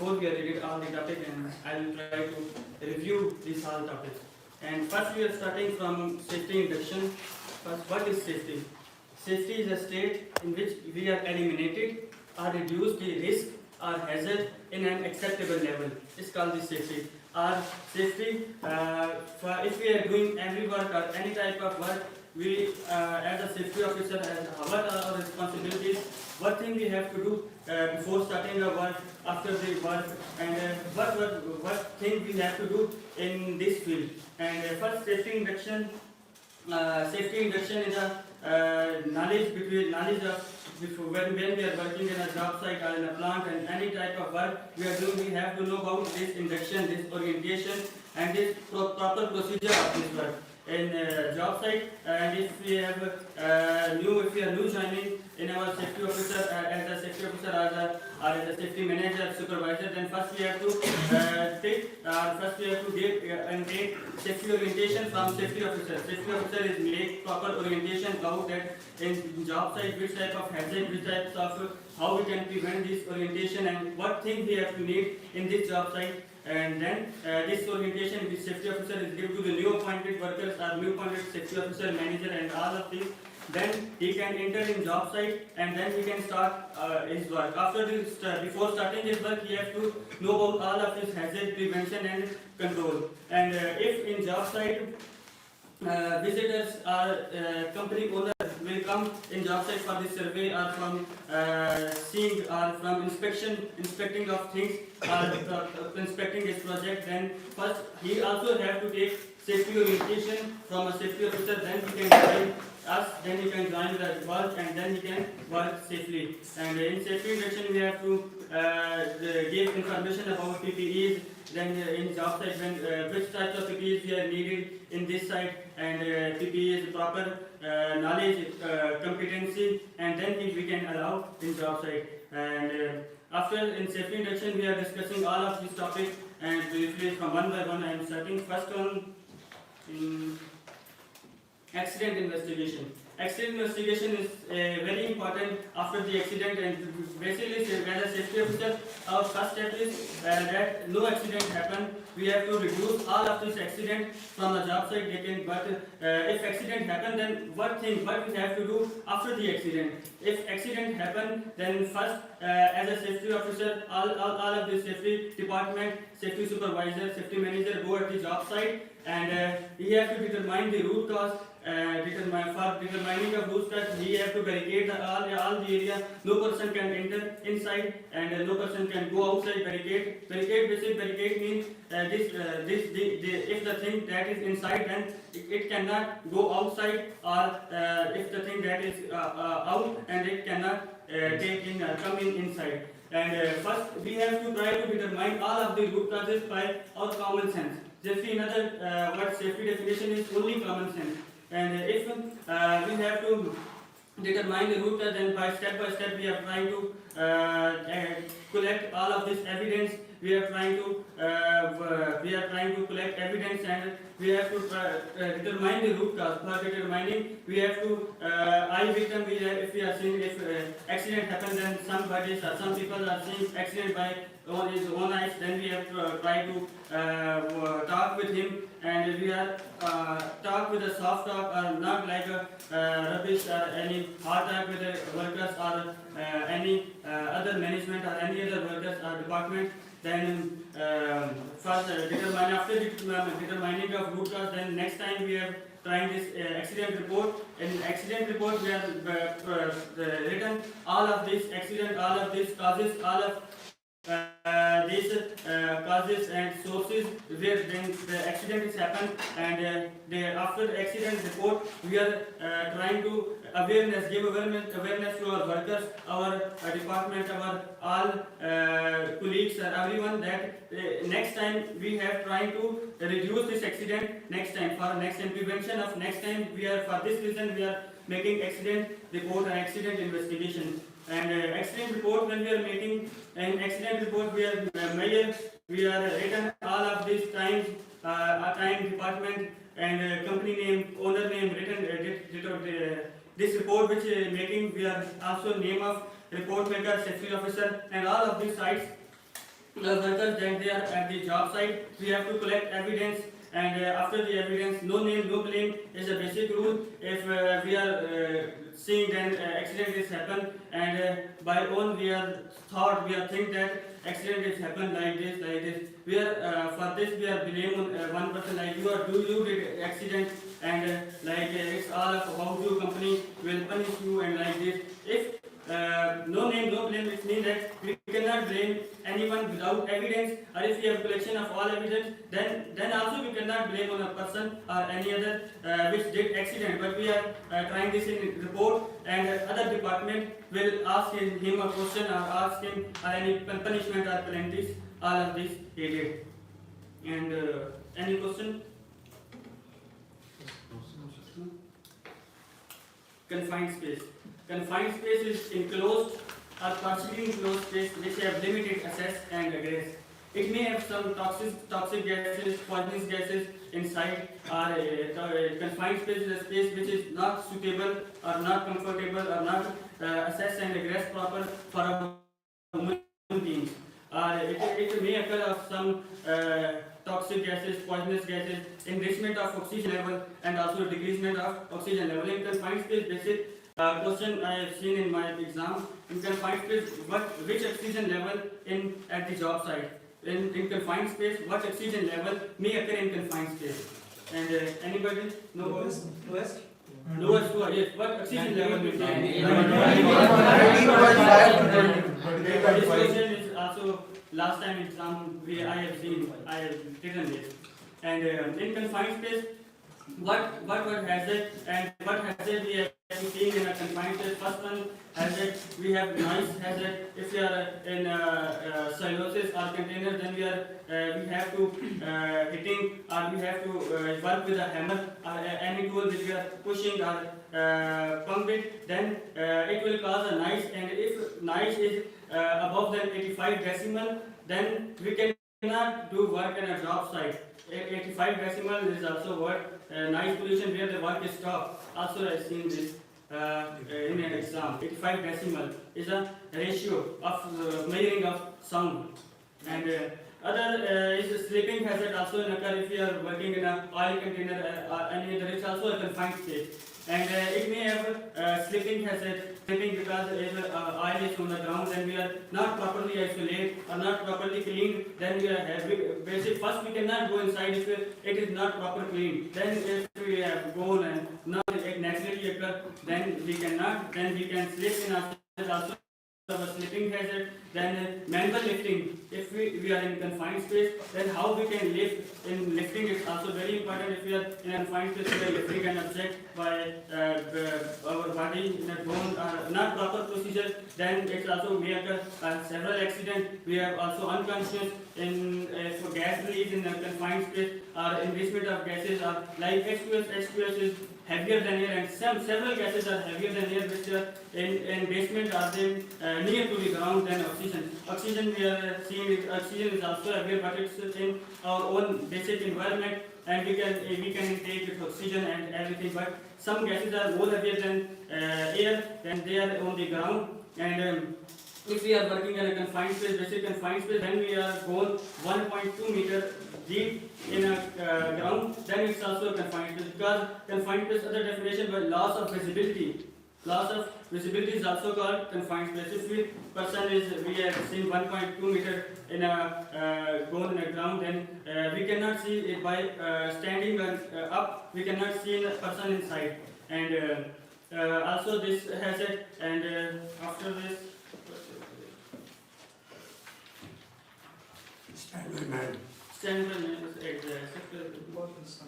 before we are reading all the topic, and I will try to review these all topics. And first we are starting from safety induction. First, what is safety? Safety is a state in which we are eliminated or reduce the risk or hazard in an acceptable level. It's called the safety. Or safety, if we are doing every work or any type of work, we as a safety officer, what are our responsibilities? What thing we have to do before starting our work, after the work, and what thing we have to do in this field. And first, safety induction. Safety induction is a knowledge of when we are working in a job site or in a plant and any type of work we are doing, we have to know about this induction, this orientation, and this proper procedure of this work in job site. And if we have if we are new joining in our safety officer as a safety officer or as a safety manager, supervisor, then first we have to take safety orientation from safety officer. Safety officer is make proper orientation about that in job site, which type of hazard, which types of how we can prevent this orientation, and what things we have to need in this job site. And then this orientation which safety officer is given to the new appointed workers or new appointed safety officer, manager, and all of this. Then he can enter in job site and then he can start his work. After this, before starting his work, he has to know about all of his hazard prevention and control. And if in job site visitors or company owner will come in job site for this survey or from seeing or from inspecting of things or inspecting his project, then first he also have to take safety orientation from a safety officer, then he can join us, then he can join the work and then he can work safely. And in safety induction we have to give information about PPEs, then in job site when which types of PPEs we are needed in this site, and PPE is proper knowledge, competency, and then we can allow in job site. And after in safety induction we are discussing all of these topics, and briefly from one by one I am starting. First one, accident investigation. Accident investigation is very important after the accident, and basically as a safety officer our first step is that no accident happen. We have to reduce all of this accident from the job site. But if accident happen, then what we have to do after the accident. If accident happen, then first as a safety officer, all of the safety department, safety supervisor, safety manager go at the job site, and he has to determine the root cause. For determining of root cause, we have to barricade all the area. No person can enter inside and no person can go outside. Barricade. Barricade means if the thing that is inside, then it cannot go outside, or if the thing that is out, and it cannot come inside. And first we have to try to determine all of the root causes by our common sense. Safety, another what safety definition is only common sense. And if we have to determine the root cause, then by step we are trying to collect all of this evidence. We are trying to collect evidence, and we have to determine the root cause. For determining, we have to eye victim. If we are seeing accident happens, then some people are seeing accident by his own eyes. Then we have to try to talk with him, and we are talk with a soft talk, or not like a rubbish or any hard talk with the workers or any other management or any other workers or department. Then first after determining of root cause, then next time we are trying this accident report. In accident report we have written all of this accident, all of these causes, all of these causes and sources where then the accident is happened, and after the accident report we are trying to give awareness to our workers, our department, our all colleagues, and everyone, that next time we have trying to reduce this accident next time. For next time prevention of next time, we are, for this reason we are making accident report and accident investigation. And accident report, when we are making an accident report, we are written all of these times, time, department, and company name, owner name, written this report which making, we are also name of report maker, safety officer, and all of these sites workers, then they are at the job site. We have to collect evidence, and after the evidence, no name, no blame is a basic rule. If we are seeing then accident is happened, and by own we are think that accident is happened like this. We are for this we are blame on one person, like you did accident, and it's all of how your company will punish you, and like this. If no name, no blame, it means that we cannot blame anyone without evidence, or if we have collection of all evidence, then also we cannot blame on a person or any other which did accident. But we are trying this in report, and other department will ask him a question or ask him any punishment or penalties. All of this he did. And any question? Confined space. Confined space is enclosed or partially enclosed space which have limited access and egress. It may have some toxic gases, poisonous gases inside. Or confined space is a space which is not suitable or not comfortable or not access and egress proper for a human beings. It may occur of some toxic gases, poisonous gases, enrichment of oxygen level, and also decreasement of oxygen level. In confined space, basic question I have seen in my exam. In confined space, which oxygen level at the job site? In confined space, what oxygen level may occur in confined space? And anybody? No. Lowest. Lowest one, yes. What oxygen level may be? This question is also last time exam I have written this. And in confined space, what hazard and what hazard we have seen in a confined space? First one hazard, we have noise hazard. If we are in celluloses or container, then we have to hitting, or we have to work with a hammer or any tool which we are pushing or pump it. Then it will cause a noise, and if noise is above than 85 decimal, then we cannot do work in a job site. 85 decimal is also work noise pollution where the work is stopped. Also I have seen this in an exam. 85 decimal is a ratio of measuring of sound. And other is sleeping hazard also occur if you are working in a oil container or any other. It's also a confined space. And it may have sleeping hazard, sleeping because if oil is on the ground, then we are not properly isolated or not properly cleaned, then we are basic. First we cannot go inside if it is not proper cleaned. Then if we have gone and not it naturally occur, then we cannot, then we can slip in our also a sleeping hazard. Then manual lifting, if we are in confined space, then how we can lift. In lifting is also very important. If we are in a confined space, we are lifting an object by our body in a bone not proper procedure, then it also may occur several accidents. We are also unconscious in for gas release in a confined space or enrichment of gases, or like H2S is heavier than air, and several gases are heavier than air, which are in basement are they near to the ground than oxygen. Oxygen we are seeing oxygen is also heavier, but it's in our own basic environment, and we can take it oxygen and everything. But some gases are more heavier than air, and they are on the ground. And if we are working in a confined space, basic confined space, then we are going 1.2 meter deep in a ground, then it's also a confined space. Because confined space, other definition by loss of visibility. Loss of visibility is also called confined space. If we have seen 1.2 meter in a ground in a ground, then we cannot see it by standing up. We cannot see a person inside. And also this has it. And after this. Standby man. Standby man is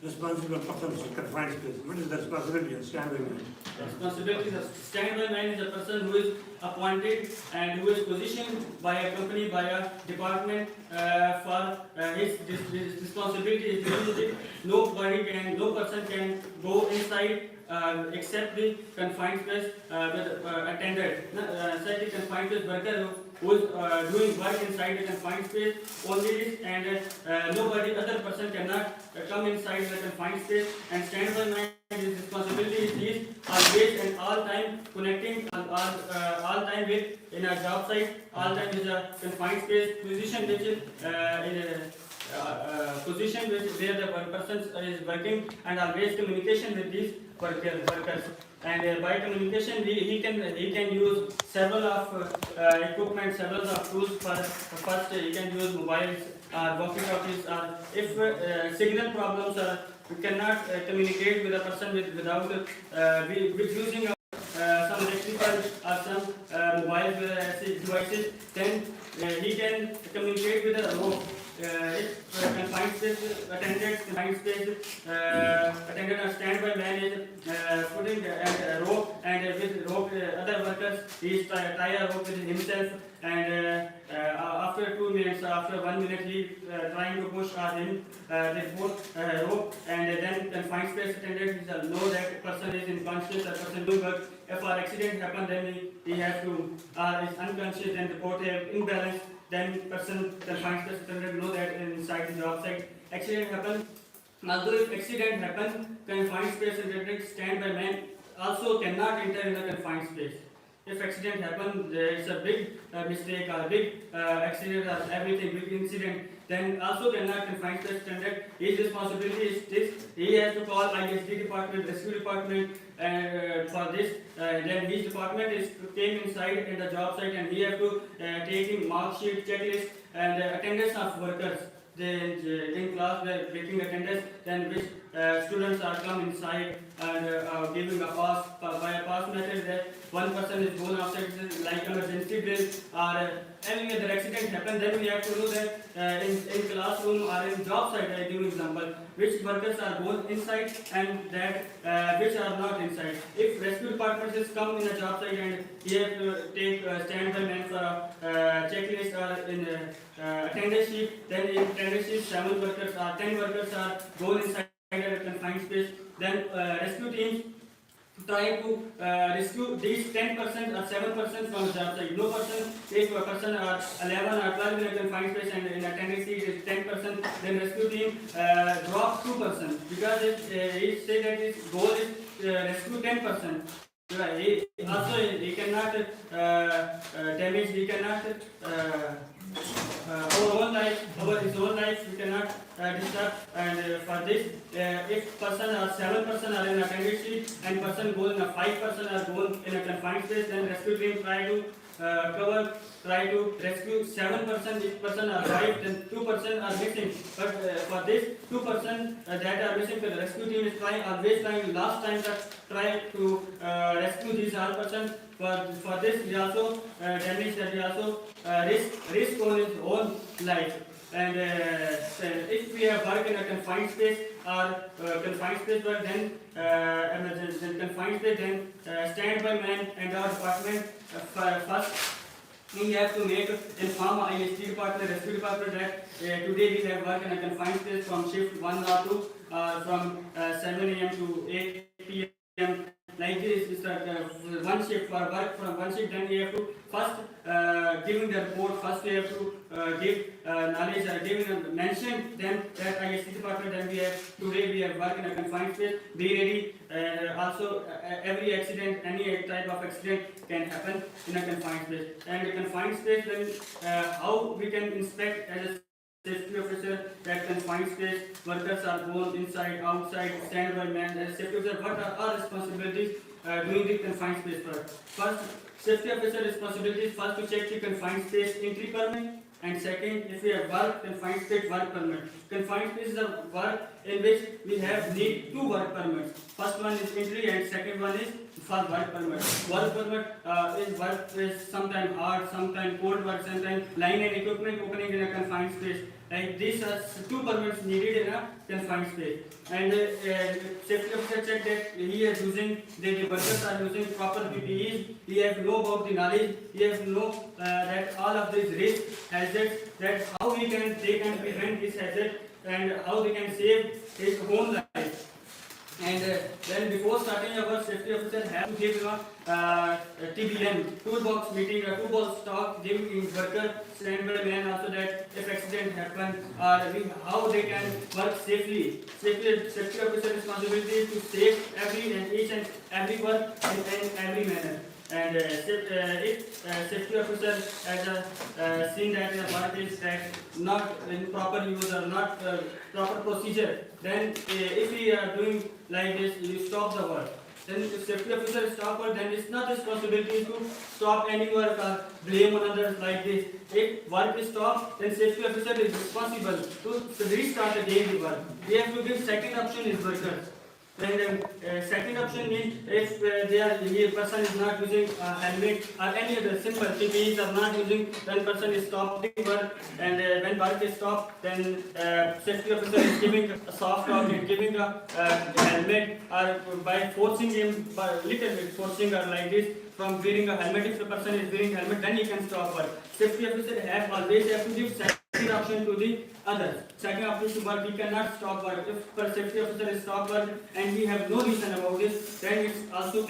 Responsible person is confined space. What is the responsibility of standby man? Responsibility of standby man is a person who is appointed and who is positioned by a company, by a department for his responsibility is limited. No person can go inside except the confined space with attendant. Such a confined space worker who is doing work inside the confined space, only this, and nobody other person cannot come inside the confined space, and standby man, his responsibility is his always and all time connecting all time with in a job site, all time is a confined space position which is in a position which where the one person is working, and always communication with these workers. And by communication he can use several of equipment, several of tools. First he can use mobiles or walkie-talkies, or if signal problems are, we cannot communicate with a person without with using some electrical or some mobile devices, then he can communicate with a rope. If confined space attendant, confined space attendant or standby man is putting a rope, and with rope other workers he is tie a rope with himself, and after 2 minutes, after 1 minute he trying to push him the both rope, and then confined space attendant know that person is unconscious, that person doing work. If an accident happen, then he has to is unconscious and report imbalance. Then person confined space attendant know that inside the job site accident happen. Although if accident happen, confined space attendant standby man also cannot enter in the confined space. If accident happen, it's a big mistake or big accident or everything, big incident, then also cannot confined space attendant. His responsibility is this: he has to call ISD department, rescue department, and for this, then his department is came inside in the job site, and he have to taking mark sheet, checklist, and attendance of workers. Then in class they're taking attendance, then which students are come inside and giving a pass by a pass method, that one person is gone outside, like emergency drill or any other accident happen. Then we have to know that in classroom or in job site, I give example, which workers are gone inside and that which are not inside. If rescue department is come in a job site and he have to take standby man for a checklist or in attendance sheet, then in attendance sheet 7 workers or 10 workers are gone inside a confined space, then rescue teams try to rescue these 10% or 7% from the job site. No person, if a person or 11 or 12 in a confined space and in attendance sheet is 10%, then rescue team drop 2%, because it say that his goal is rescue 10%. Also, he cannot damage, he cannot our own life, over his own life, we cannot disturb. And for this, if person or 7% are in attendance sheet and person goes in a 5% are going in a confined space, then rescue team try to try to rescue 7%. If person are 5, then 2% are missing. But for this 2% that are missing, the rescue team is always trying last time that try to rescue these all person. For this, we also damage that we also risk on his own life. And if we have work in a confined space or confined space work, then confined space, then standby man and our department first we have to inform IST department, rescue department that today we have work in a confined space from shift 1 or 2 from 7 a.m. to 8 p.m. Like this is one shift for work from one shift. Then we have to first giving the report. First we have to give knowledge, giving mention. Then that IST department. Then we have today we have work in a confined space. Be ready. Also every accident, any type of accident can happen in a confined space. And a confined space, then how we can inspect as a safety officer that confined space workers are going inside, outside, standby man. As safety officer, what are our responsibilities doing the confined space work? First, safety officer responsibilities first to check the confined space entry permit, and second, if we have work, confined space work permit. Confined space is a work in which we have need 2 work permits. First one is entry and second one is for work permit. Work permit is work is sometimes hard, sometimes cold work, sometimes line and equipment opening in a confined space. Like these are 2 permits needed in a confined space. And safety officer check that he is using, the workers are using proper PPEs. He has know about the knowledge. He has know that all of these risk hazards, that how they can prevent this hazard and how they can save his own life. And then before starting, our safety officer have to give a TBM, toolbox meeting, a toolbox talk, giving worker standby man also that if accident happen or how they can work safely. Safety officer responsibility is to save every and each and every work in every manner. And if safety officer has seen that the work is that not in proper use or not proper procedure, then if we are doing like this, you stop the work. Then if safety officer stop work, then it's not responsibility to stop any work or blame on others like this. If work is stopped, then safety officer is responsible to restart again the work. We have to give second option is workers. Then second option means if the person is not using helmet or any other simple PPEs are not using, then person is stopping work, and when work is stopped, then safety officer is giving a soft talk and giving a helmet or by forcing him, by little bit forcing or like this from wearing a helmet. If the person is wearing helmet, then he can stop work. Safety officer always have to give second option to the others. Second option to work, he cannot stop work. If the safety officer is stop work and we have no reason about this, then it's also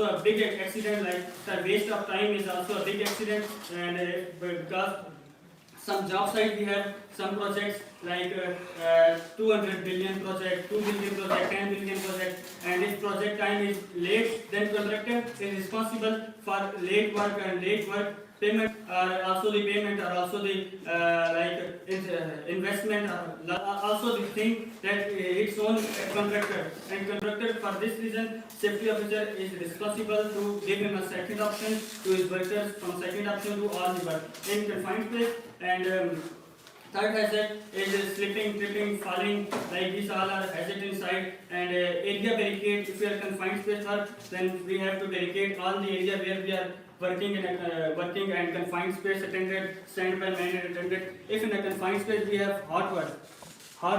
a big accident. Like the waste of time is also a big accident, and because some job site we have some projects like 200 billion project, 2 billion project, 10 billion project, and if project time is late, then contractor is responsible for late work and late work payment, also the payment, or also the investment, also the thing that its own contractor, and contractor for this reason safety officer is responsible to give him a second option to his workers, from second option to all the work in confined space. And third hazard is slipping, tripping, falling, like these all are hazard inside. And area barricade, if we are confined space work, then we have to barricade all the area where we are working in a working and confined space attended, standby man attended. If in a confined space we have hot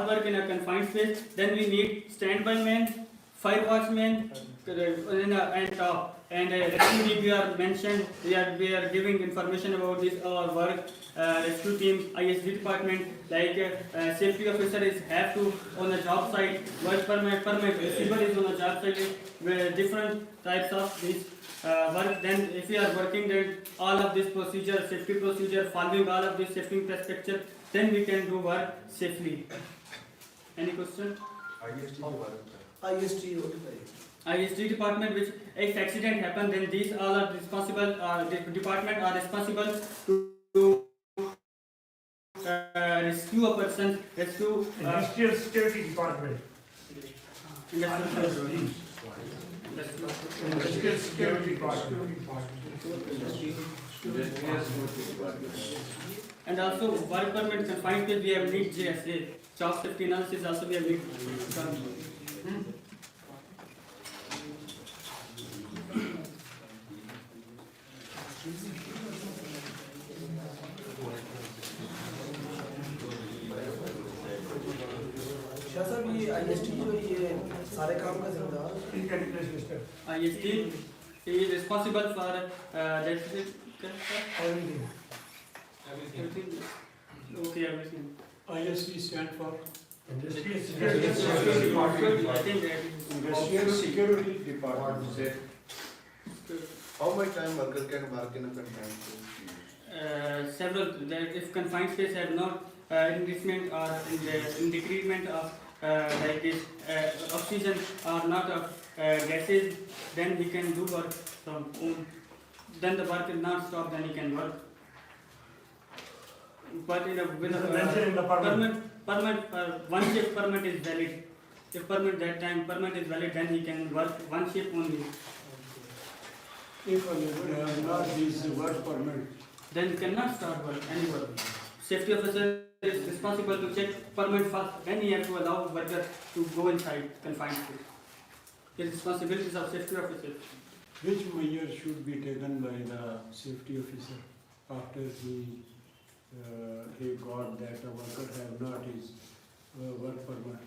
work in a confined space, then we need standby man, fire watchman, and top. And rescue we are mentioned, we are giving information about this work. Rescue team, ISD department, like safety officer is have to on a job site, work permit, receiver is on a job site with different types of this work. Then if we are working then all of this procedure, safety procedure, following all of this safety infrastructure, then we can do work safely. Any question? ISD department, which if accident happen, then these all are responsible, the department are responsible to rescue a person, rescue Industrial Security Department. Industrial Security Department. And also work permit confined space we have need JSA, job safety analysis also we have need. ये IST जो ये सारे काम का जिम्मेदार IST is responsible for everything. Okay, everything. ISD stand for Industrial Security Security Department. I think that Industrial Security Department. How much time worker can work in a confined space? several, that if confined space have not enrichment or in decreasement of like this oxygen or not of gases, then he can do work from home. Then the work is not stopped, then he can work. But with mentioned in the permit. one shift permit is valid. If permit that time permit is valid, then he can work one shift only. If a labor has not this work permit, Then he cannot start work, any work. Safety officer is responsible to check permit first, then he has to allow worker to go inside confined space. His responsibilities of safety officer. which measure should be taken by the safety officer after he got that a worker have not his work permit?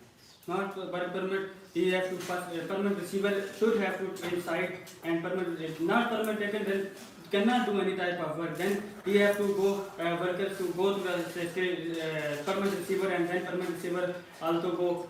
Not work permit, he has to first, permit receiver should have to inside, and permit, if not permit taken, then cannot do any type of work, then we have to go workers to go to the permit receiver, and then permit receiver also go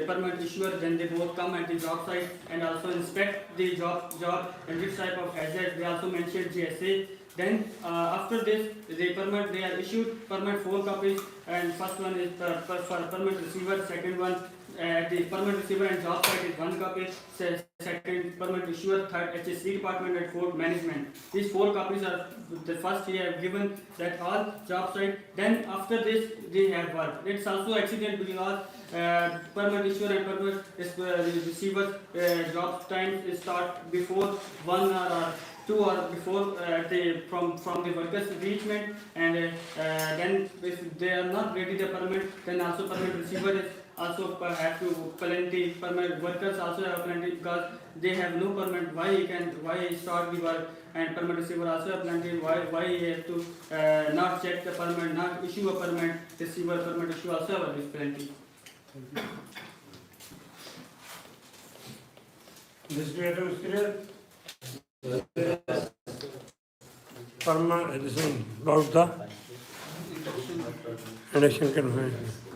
permit issuer. Then they both come at the job site and also inspect the job and which type of hazard. They also mentioned GSA. Then after this, the permit, they are issued permit 4 copies, and first one is for permit receiver, second one the permit receiver and job site is 1 copy, second permit issuer, third HSC department, and fourth management. These 4 copies are the first he have given that all job site. Then after this they have work. It's also accident because permit issuer and permit receiver job time start before 1 hour or 2 hours before from the workers reachment, and then if they are not ready the permit, then also permit receiver is also have to penalty. Permit workers also have penalty because they have no permit. Why he start the work, and permit receiver also have penalty. Why he have to not check the permit, not issue a permit. Receiver permit issue also have this penalty. This matter is clear. This one about the election convention.